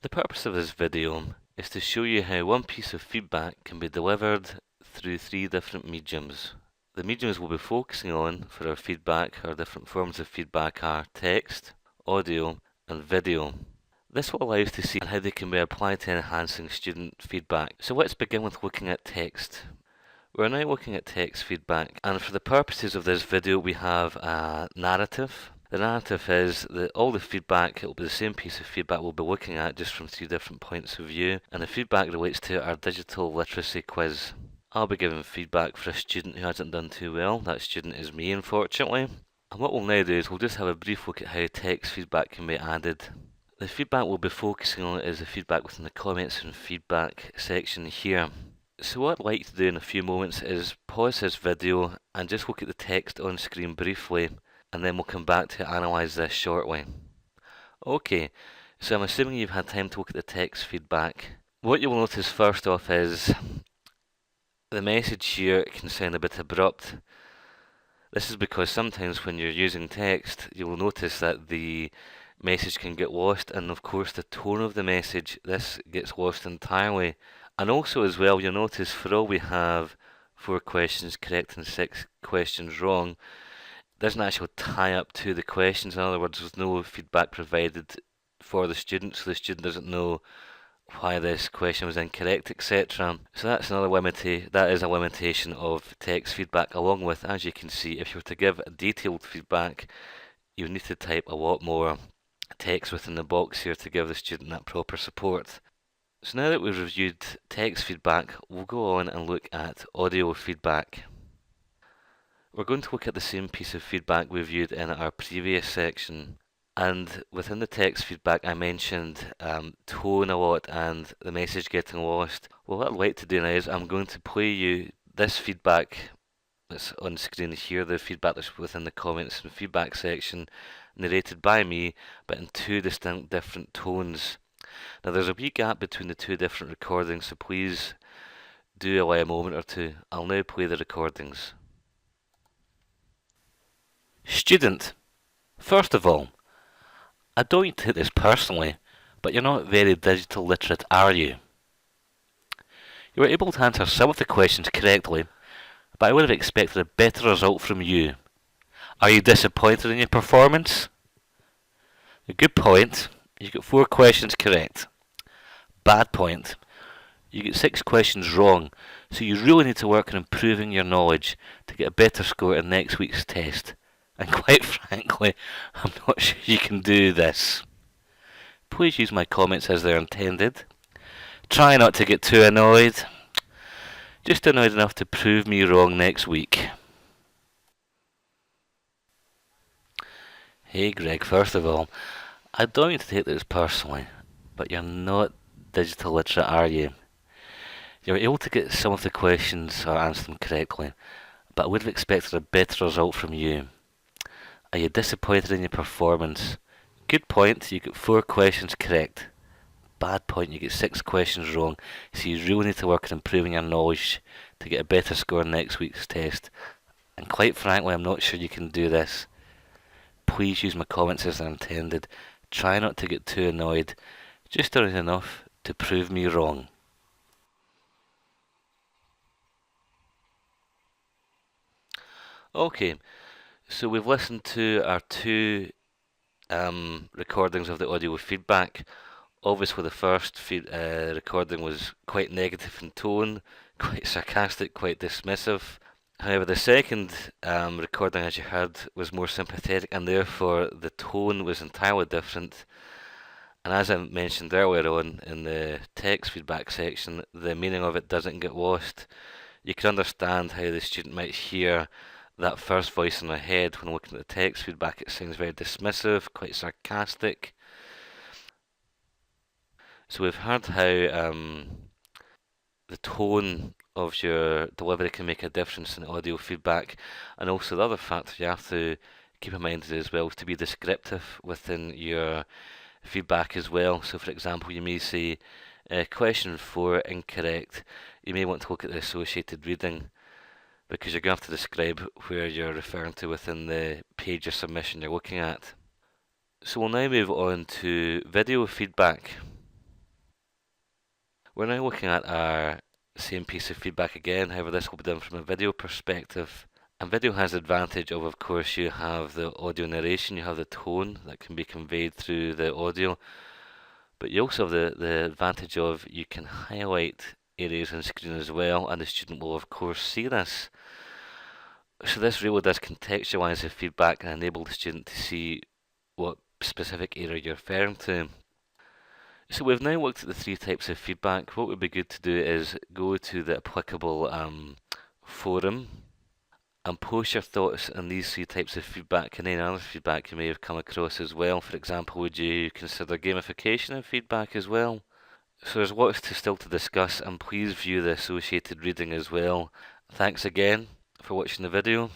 The purpose of this video is to show you how one piece of feedback can be delivered through three different mediums. The mediums we'll be focusing on for our feedback, our different forms of feedback, are text, audio and video. This will allow us to see how they can be applied to enhancing student feedback. So let's begin with looking at text. We're now looking at text feedback, and for the purposes of this video we have a narrative. The narrative is that all the feedback, it will be the same piece of feedback we'll be looking at just from three different points of view, and the feedback relates to our digital literacy quiz. I'll be giving feedback for a student who hasn't done too well. That student is me, unfortunately. And what we'll now do is we'll just have a brief look at how text feedback can be added. The feedback we'll be focusing on is the feedback within the comments and feedback section here. So what I'd like to do in a few moments is pause this video and just look at the text on screen briefly, and then we'll come back to analyse this shortly. Okay, so I'm assuming you've had time to look at the text feedback. What you'll notice first off is the message here can sound a bit abrupt. This is because sometimes when you're using text, you'll notice that the message can get lost, and of course the tone of the message, this gets lost entirely. And also as well, you'll notice for all we have 4 questions correct and 6 questions wrong, doesn't actually tie up to the questions. In other words, there's no feedback provided for the student, so the student doesn't know why this question was incorrect, etc. So that's another that is a limitation of text feedback, along with, as you can see, if you were to give a detailed feedback, you need to type a lot more text within the box here to give the student that proper support. So now that we've reviewed text feedback, we'll go on and look at audio feedback. We're going to look at the same piece of feedback we viewed in our previous section, and within the text feedback I mentioned tone a lot and the message getting lost. Well, what I'd like to do now is I'm going to play you this feedback that's on screen here, the feedback that's within the comments and feedback section, narrated by me, but in 2 distinct different tones. Now there's a wee gap between the 2 different recordings, so please do allow a moment or two. I'll now play the recordings. Student, first of all, I don't mean to take this personally, but you're not very digital literate, are you? You were able to answer some of the questions correctly, but I would have expected a better result from you. Are you disappointed in your performance? A good point, you got 4 questions correct. Bad point, you get 6 questions wrong, so you really need to work on improving your knowledge to get a better score in next week's test. And quite frankly, I'm not sure you can do this. Please use my comments as they're intended. Try not to get too annoyed. Just annoyed enough to prove me wrong next week. Hey Greg, first of all, I don't mean to take this personally, but you're not digital literate, are you? You were able to get some of the questions or answer them correctly, but I would have expected a better result from you. Are you disappointed in your performance? Good point, you get 4 questions correct. Bad point, you get 6 questions wrong, so you really need to work on improving your knowledge to get a better score in next week's test. And quite frankly, I'm not sure you can do this. Please use my comments as they're intended. Try not to get too annoyed, just annoyed enough to prove me wrong. Okay. So we've listened to our 2 recordings of the audio feedback. Obviously the first recording was quite negative in tone, quite sarcastic, quite dismissive. However, the second recording, as you heard, was more sympathetic, and therefore the tone was entirely different. And as I mentioned earlier on in the text feedback section, the meaning of it doesn't get lost. You can understand how the student might hear that first voice in their head when looking at the text feedback. It sounds very dismissive, quite sarcastic. So we've heard how the tone of your delivery can make a difference in audio feedback, and also the other factor you have to keep in mind as well is to be descriptive within your feedback as well. So for example, you may say question 4 incorrect. You may want to look at the associated reading, because you're going to have to describe where you're referring to within the page or submission you're looking at. So we'll now move on to video feedback. We're now looking at our same piece of feedback again, however this will be done from a video perspective. And video has the advantage of course, you have the audio narration, you have the tone that can be conveyed through the audio, but you also have the advantage of you can highlight areas on screen as well, and the student will of course see this. So this really does contextualise the feedback and enable the student to see what specific area you're referring to. So we've now looked at the three types of feedback. What would be good to do is go to the applicable forum and post your thoughts on these three types of feedback and any other feedback you may have come across as well. For example, would you consider gamification of feedback as well? So there's lots still to discuss, and please view the associated reading as well. Thanks again for watching the video.